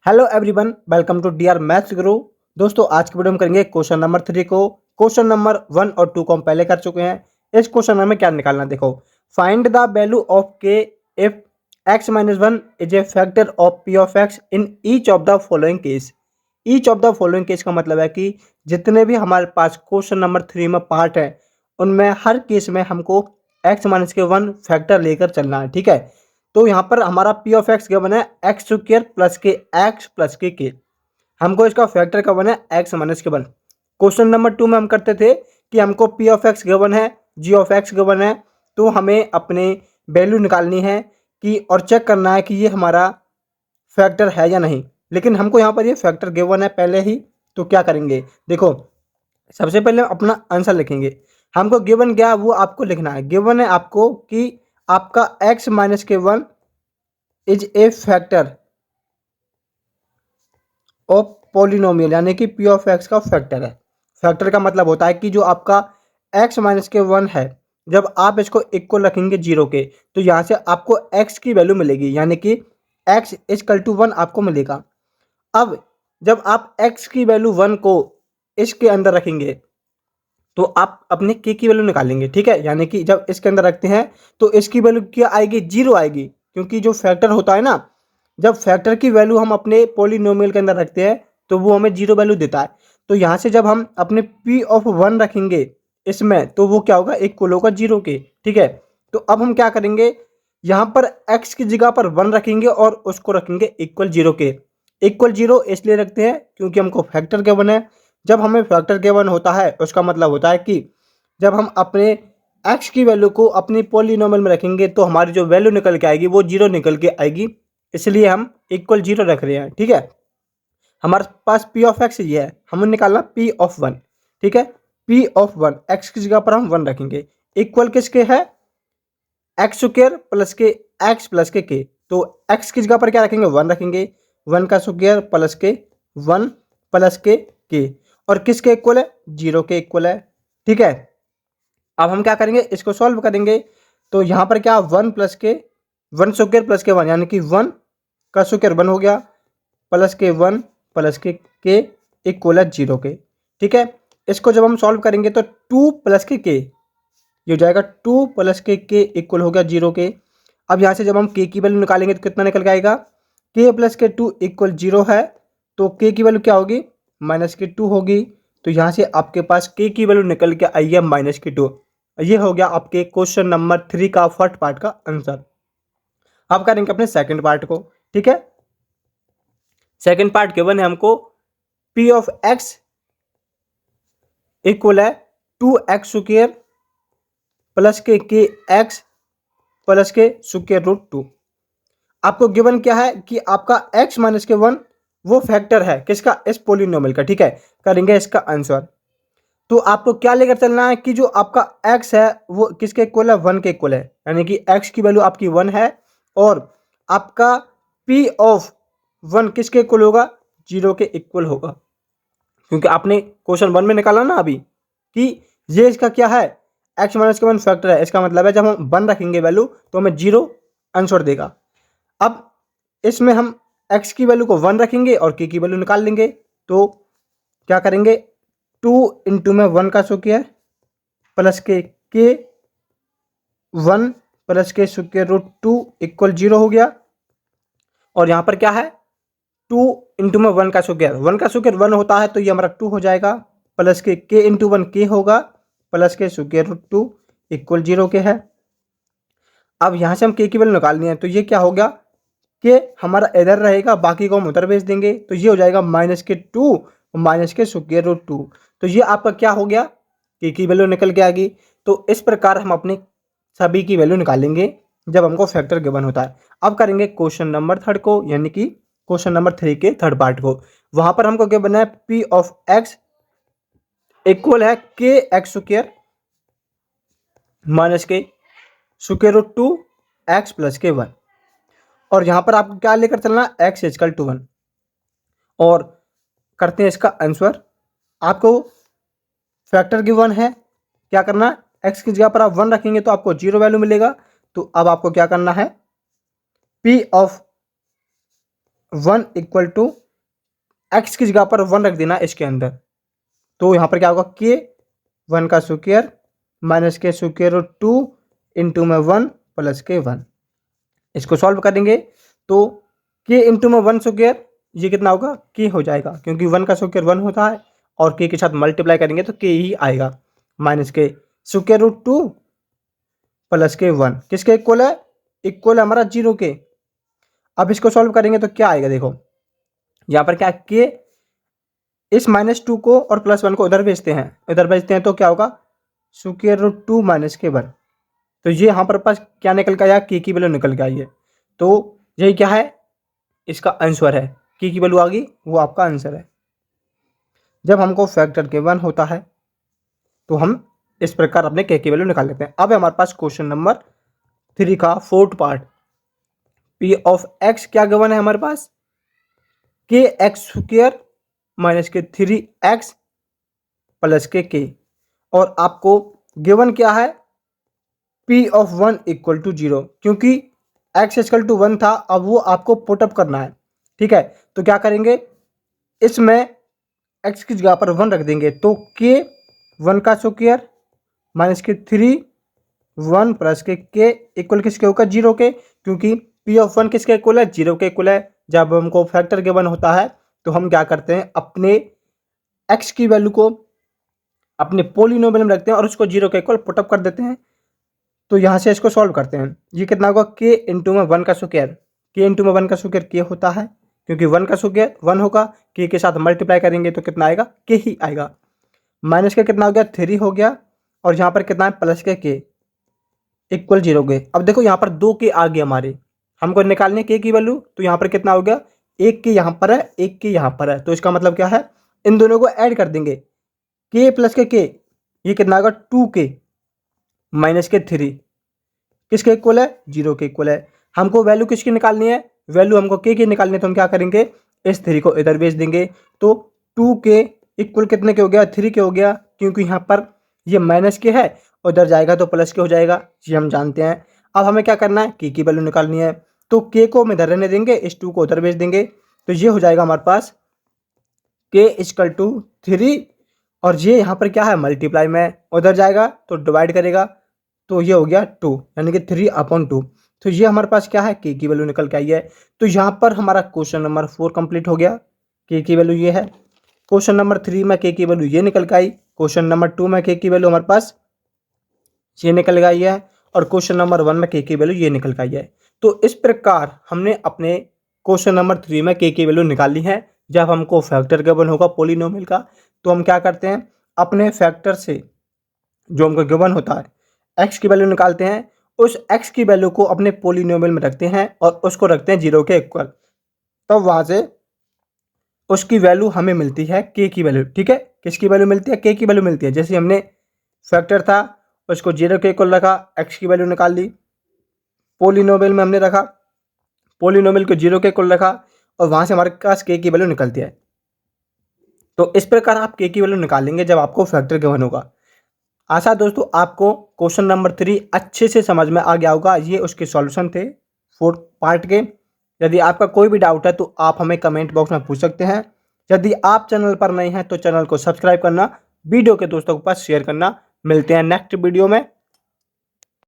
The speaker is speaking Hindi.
Hello everyone, welcome to DR maths guru. दोस्तों, आज की वीडियो में करेंगे क्वेश्चन नंबर 3 को। क्वेश्चन नंबर 1 और 2 को हम पहले कर चुके हैं। इस क्वेश्चन में हमें क्या निकालना, देखो। फाइंड द वैल्यू ऑफ के if x minus one is a factor of p of x in each of the following case. Each of the following case का मतलब है कि जितने भी हमारे पास क्वेश्चन नंबर 3 में पार्ट है, उनमें हर केस में हमको x माइनस के वन फैक्टर लेकर चलना है। ठीक है, तो यहाँ पर हमारा पी ऑफ एक्स गिवन है एक्स स्क्वायर प्लस के एक्स प्लस के हमको इसका फैक्टर का बना है एक्स माइनस के वन। क्वेश्चन नंबर 2 में हम करते थे कि हमको पी ऑफ एक्स गिवन है, जी ऑफ एक्स गिवन है, तो हमें अपने वैल्यू निकालनी है कि और चेक करना है कि ये हमारा फैक्टर है या नहीं। लेकिन हमको यहाँ पर ये फैक्टर गिवन है पहले ही, तो क्या करेंगे, देखो। सबसे पहले अपना आंसर लिखेंगे। हमको गिवन क्या वो आपको लिखना है। गिवन है आपको कि आपका एक्स माइनस के one is a factor of polynomial, यानी कि पी ऑफ एक्स का फैक्टर है। फैक्टर का मतलब होता है कि जो आपका एक्स माइनस के वन है, जब आप इसको इक्वल रखेंगे जीरो के, तो यहाँ से आपको एक्स की वैल्यू मिलेगी, यानी कि एक्स इजकल टू वन आपको मिलेगा। अब जब आप एक्स की वैल्यू वन को इसके अंदर रखेंगे, तो आप अपने के की वैल्यू निकालेंगे। ठीक है, यानी कि जब इसके अंदर रखते हैं तो इसकी वैल्यू क्या आएगी, जीरो आएगी, क्योंकि जो फैक्टर होता है ना, जब फैक्टर की वैल्यू हम अपने पॉलिनोमियल के अंदर रखते हैं तो वो हमें जीरो वैल्यू देता है। तो यहाँ से जब हम अपने पी ऑफ वन रखेंगे इसमें, तो वो क्या होगा, इक्वल होगा जीरो के। ठीक है, तो अब हम क्या करेंगे, यहाँ पर एक्स की जगह पर वन रखेंगे और उसको रखेंगे इक्वल जीरो के। इक्वल जीरो इसलिए रखते हैं क्योंकि हमको फैक्टर के वन है। जब हमें फैक्टर के वन होता है उसका मतलब होता है कि जब हम अपने एक्स की वैल्यू को अपनी पॉलिनोमियल में रखेंगे तो हमारी जो वैल्यू निकल के आएगी वो जीरो निकल के आएगी, इसलिए हम इक्वल जीरो रख रहे हैं। ठीक है, हमारे पास पी ऑफ एक्स ये है, हमें निकालना पी ऑफ वन। ठीक है, पी ऑफ वन एक्स की जगह पर हम वन रखेंगे। इक्वल किसके है, एक्स स्क्वायर प्लस के एक्स प्लस के। तो एक्स की जगह पर क्या रखेंगे, वन रखेंगे। वन का स्क्वायर प्लस के वन प्लस के और किसके इक्वल है, जीरो के इक्वल है। ठीक है, अब हम क्या करेंगे, इसको सॉल्व करेंगे। तो यहाँ पर क्या, वन प्लस के वन स्क्वायर प्लस के वन, यानी कि वन का स्क्वायर वन हो गया, प्लस के वन प्लस के इक्वल है जीरो के। ठीक है, इसको जब हम सॉल्व करेंगे तो टू प्लस के ये हो जाएगा, टू प्लस के इक्वल हो गया जीरो के। अब यहाँ से जब हम के की वैल्यू निकालेंगे तो कितना निकल के आएगा, के प्लस के टू इक्वल जीरो है, तो के की वैल्यू क्या होगी, माइनस के टू होगी। तो यहाँ से आपके पास के की वैल्यू निकल के आई है माइनस के टू। ये हो गया आपके क्वेश्चन नंबर 3 का फर्स्ट पार्ट का आंसर। अब करेंगे अपने सेकंड पार्ट को। ठीक है, सेकंड पार्ट गिवन है हमको, पी ऑफ एक्स इक्वल है टू एक्स स्क्वायर प्लस के एक्स प्लस के स्क्वायर रूट टू। आपको गिवन क्या है कि आपका x माइनस के वन वो फैक्टर है किसका, इस पोलिनोमियल का। ठीक है, करेंगे इसका आंसर। तो आपको क्या लेकर चलना है कि जो आपका x है वो किसके इक्वल है, वन के इक्वल है, यानी कि x की वैल्यू आपकी वन है और आपका p ऑफ वन किसके इक्वल होगा, जीरो के इक्वल होगा, क्योंकि आपने क्वेश्चन वन में निकाला ना अभी कि ये इसका क्या है, x माइनस के वन फैक्टर है। इसका मतलब है जब हम वन रखेंगे वैल्यू तो हमें जीरो आंसर देगा। अब इसमें हम x की वैल्यू को वन रखेंगे और k की वैल्यू निकाल लेंगे। तो क्या करेंगे, टू इंटू में वन का स्क्वायर प्लस के वन प्लस के square root two equal zero हो गया। और यहाँ पर क्या है, टू इंटू में वन का स्क्वायर वन होता है, तो ये हमारा टू हो जाएगा, प्लस के इंटू वन के होगा, प्लस के square root two equal zero के है। अब यहाँ से हम के की वैल्यू निकालनी है, तो ये क्या हो गया कि हमारा इधर रहेगा, बाकी को हम उधर भेज देंगे, तो ये हो जाएगा माइनस के टू माइनस के स्क्वायर रूट टू। तो ये आपका क्या हो गया, के की वैल्यू निकल के आएगी। तो इस प्रकार हम अपने सभी की वैल्यू निकालेंगे जब हमको फैक्टर गिवन होता है। अब करेंगे क्वेश्चन नंबर थर्ड को, यानी कि क्वेश्चन नंबर 3 के थर्ड पार्ट को। वहां पर हमको क्या बना है, पी ऑफ एक्स इक्वल है के एक्स स्क्वायर माइनस के square root two x plus के वन। और यहां पर आपको क्या लेकर चलना, एक्स इजकल टू वन। और करते हैं इसका आंसर। आपको फैक्टर गिवन है, क्या करना, एक्स की जगह पर आप वन रखेंगे तो आपको जीरो वैल्यू मिलेगा। तो अब आपको क्या करना है, P of one equal to x की जगह पर वन रख देना इसके अंदर। तो यहाँ पर क्या होगा, के वन का स्क्वायर माइनस के स्क्वायर रूट टू इंटू में वन प्लस के वन। इसको सॉल्व करेंगे तो के इंटू में वन स्क्वायर ये कितना होगा, के हो जाएगा, क्योंकि वन का स्क्वायर वन होता है और के साथ मल्टीप्लाई करेंगे तो के ही आएगा। माइनस के स्क्वायर रूट टू प्लस के वन किसके इक्वल है, इक्वल है हमारा जीरो के। अब इसको सॉल्व करेंगे तो क्या आएगा, देखो यहाँ पर क्या के इस माइनस टू को और प्लस वन को उधर भेजते हैं तो क्या होगा, स्क्वायर रूट टू माइनस के वन। तो ये यहाँ पर पास क्या निकल के आया, के की वैल्यू निकल के आई है। तो यही क्या है, इसका आंसर है, के की वैल्यू आ गई, वो आपका आंसर है। जब हमको फैक्टर के वन होता है तो हम इस प्रकार अपने के की वैल्यू निकाल लेते हैं। अब हमारे पास क्वेश्चन नंबर 3 का fourth part, P of x क्या गिवन है हमारे पास, के एक्स स्क्वायर माइनस के 3x प्लस के और आपको गिवन क्या है, P of one equal to zero, क्योंकि x इक्वल टू वन था, अब वो आपको पुटअप करना है। ठीक है, तो क्या करेंगे, इसमें x की जगह पर वन रख देंगे, तो के वन का स्क्वायर माइनस के 3 1 प्लस के इक्वल किसके होगा, जीरो के, क्योंकि पी ऑफ वन किसके इक्वल है, जीरो के इक्वल है। जब हमको फैक्टर गिवन होता है तो हम क्या करते हैं, अपने x की वैल्यू को अपने पोलिनोमियल में रखते हैं और उसको जीरो के इक्वल पुटअप कर देते हैं। तो यहाँ से इसको सॉल्व करते हैं, ये कितना होगा, के इंटू में वन का स्क्वायर, के इंटू में वन का स्क्वायर के होता है, क्योंकि वन का स्क्वायर वन होगा, के साथ मल्टीप्लाई करेंगे तो कितना आएगा, के ही आएगा। माइनस का कितना हो गया, 3 हो गया, और यहाँ पर कितना है, प्लस के इक्वल जीरो के। अब देखो यहाँ पर 2 के आ गए हमारे, हमको निकालने के की वैल्यू, तो यहाँ पर कितना हो गया, एक के यहाँ पर है, एक के यहाँ पर है, तो इसका मतलब क्या है, इन दोनों को ऐड कर देंगे, के प्लस के ये कितना होगा, 2 के माइनस के 3 किसके इक्वल है, जीरो के इक्वल है। हमको वैल्यू किसकी निकालनी है, वैल्यू हमको के की निकालनी है, तो हम क्या करेंगे, इस 3 को इधर भेज देंगे, तो 2 के इक्वल कितने के हो गया, 3 के हो गया, क्योंकि यहाँ पर ये माइनस के है, उधर जाएगा तो प्लस के हो जाएगा, ये हम जानते हैं। अब हमें क्या करना है, के की वैल्यू निकालनी है, तो के को हम इधर रहने देंगे, इस 2 को उधर भेज देंगे, तो ये हो जाएगा हमारे पास के इक्वल टू 3, और ये यहाँ पर क्या है, मल्टीप्लाई में, उधर जाएगा तो डिवाइड करेगा, तो ये हो गया 2, यानी कि 3/2। तो ये हमारे पास क्या है, के की वैल्यू निकल के आई है। तो यहाँ पर हमारा क्वेश्चन नंबर 4 कंप्लीट हो गया, के की वैल्यू ये है। क्वेश्चन नंबर 3 में के की वैल्यू ये निकल के आई, क्वेश्चन नंबर 2 में के की वैल्यू हमारे पास ये निकल के आई है, और क्वेश्चन नंबर 1 में के की वैल्यू ये निकल के आई है। तो इस प्रकार हमने अपने क्वेश्चन नंबर 3 में के की वैल्यू निकाली है। जब हमको फैक्टर गिवन होगा पोलिनोमियल का, तो हम क्या करते हैं, अपने फैक्टर से जो हमको गिवन होता है x की वैल्यू निकालते हैं, उस x की वैल्यू को अपने पोलिनोमियल में रखते हैं और उसको रखते हैं जीरो के इक्वल, तब वहाँ से उसकी वैल्यू हमें मिलती है के की वैल्यू। ठीक है, किसकी वैल्यू मिलती है, के की वैल्यू मिलती है। जैसे हमने फैक्टर था उसको जीरो के इक्वल रखा, x की वैल्यू निकाल ली, पोलिनोमियल में हमने रखा, पोलिनोमियल को जीरो के इक्वल रखा, और वहाँ से हमारे पास के की वैल्यू निकलती है। तो इस प्रकार आप के की वैल्यू निकालेंगे जब आपको फैक्टर गिवन होगा। आशा है दोस्तों आपको क्वेश्चन नंबर 3 अच्छे से समझ में आ गया होगा। ये उसके सॉल्यूशन थे 4 पार्ट के। यदि आपका कोई भी डाउट है तो आप हमें कमेंट बॉक्स में पूछ सकते हैं। यदि आप चैनल पर नए हैं तो चैनल को सब्सक्राइब करना, वीडियो के दोस्तों के पास शेयर करना। मिलते हैं नेक्स्ट वीडियो में।